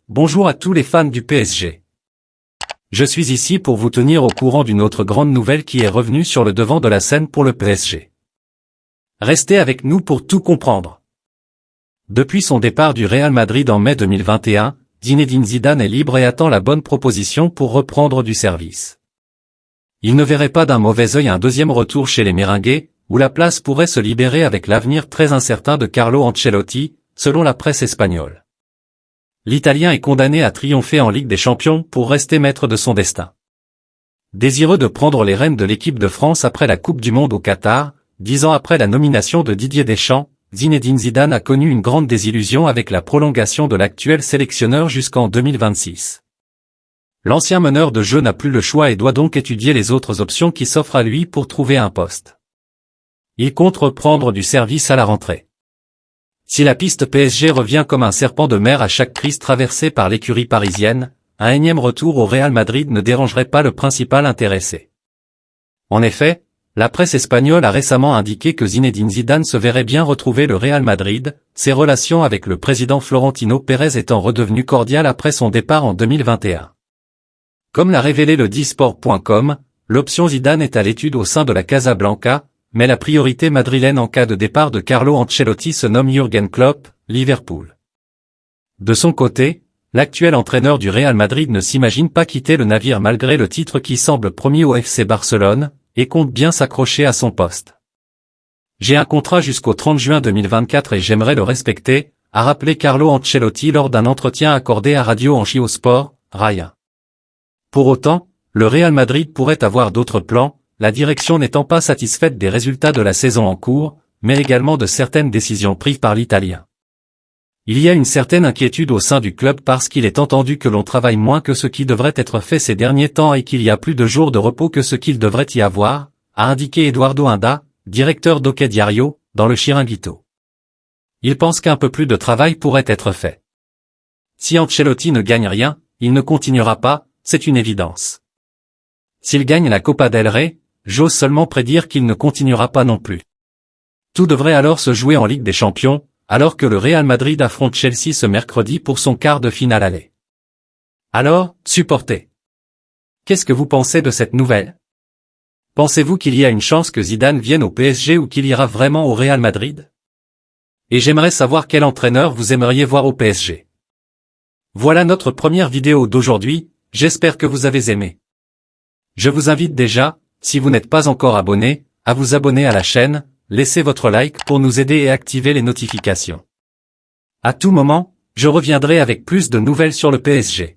bonjour à tous les fans du PSG. Je suis ici pour vous tenir au courant d'une autre grande nouvelle qui est revenue sur le devant de la scène pour le PSG. Restez avec nous pour tout comprendre. Depuis son départ du Real Madrid en mai 2021, Zinedine Zidane est libre et attend la bonne proposition pour reprendre du service. Il ne verrait pas d'un mauvais œil un deuxième retour chez les Merengues, où la place pourrait se libérer avec l'avenir très incertain de Carlo Ancelotti, selon la presse espagnole. L'Italien est condamné à triompher en Ligue des Champions pour rester maître de son destin. Désireux de prendre les rênes de l'équipe de France après la Coupe du Monde au Qatar, 10 ans après la nomination de Didier Deschamps, Zinedine Zidane a connu une grande désillusion avec la prolongation de l'actuel sélectionneur jusqu'en 2026. L'ancien meneur de jeu n'a plus le choix et doit donc étudier les autres options qui s'offrent à lui pour trouver un poste. Il compte reprendre du service à la rentrée. Si la piste PSG revient comme un serpent de mer à chaque crise traversée par l'écurie parisienne, un énième retour au Real Madrid ne dérangerait pas le principal intéressé. En effet, la presse espagnole a récemment indiqué que Zinedine Zidane se verrait bien retrouver le Real Madrid, ses relations avec le président Florentino Pérez étant redevenues cordiales après son départ en 2021. Comme l'a révélé le disport.com, l'option Zidane est à l'étude au sein de la Casablanca, mais la priorité madrilène en cas de départ de Carlo Ancelotti se nomme Jürgen Klopp, Liverpool. De son côté, l'actuel entraîneur du Real Madrid ne s'imagine pas quitter le navire malgré le titre qui semble promis au FC Barcelone, et compte bien s'accrocher à son poste. J'ai un contrat jusqu'au 30 juin 2024 et j'aimerais le respecter, a rappelé Carlo Ancelotti lors d'un entretien accordé à Radio Angie Sport, Raya. Pour autant, le Real Madrid pourrait avoir d'autres plans, la direction n'étant pas satisfaite des résultats de la saison en cours, mais également de certaines décisions prises par l'Italien. Il y a une certaine inquiétude au sein du club parce qu'il est entendu que l'on travaille moins que ce qui devrait être fait ces derniers temps et qu'il y a plus de jours de repos que ce qu'il devrait y avoir, a indiqué Eduardo Inda, directeur d'Hockey Diario, dans le Chiringuito. Il pense qu'un peu plus de travail pourrait être fait. Si Ancelotti ne gagne rien, il ne continuera pas, c'est une évidence. S'il gagne la Copa del Rey, j'ose seulement prédire qu'il ne continuera pas non plus. Tout devrait alors se jouer en Ligue des Champions, alors que le Real Madrid affronte Chelsea ce mercredi pour son quart de finale aller. Alors, supporters. Qu'est-ce que vous pensez de cette nouvelle? Pensez-vous qu'il y a une chance que Zidane vienne au PSG ou qu'il ira vraiment au Real Madrid? Et j'aimerais savoir quel entraîneur vous aimeriez voir au PSG. Voilà notre première vidéo d'aujourd'hui, j'espère que vous avez aimé. Je vous invite déjà, si vous n'êtes pas encore abonné, à vous abonner à la chaîne, laissez votre like pour nous aider et activer les notifications. À tout moment, je reviendrai avec plus de nouvelles sur le PSG.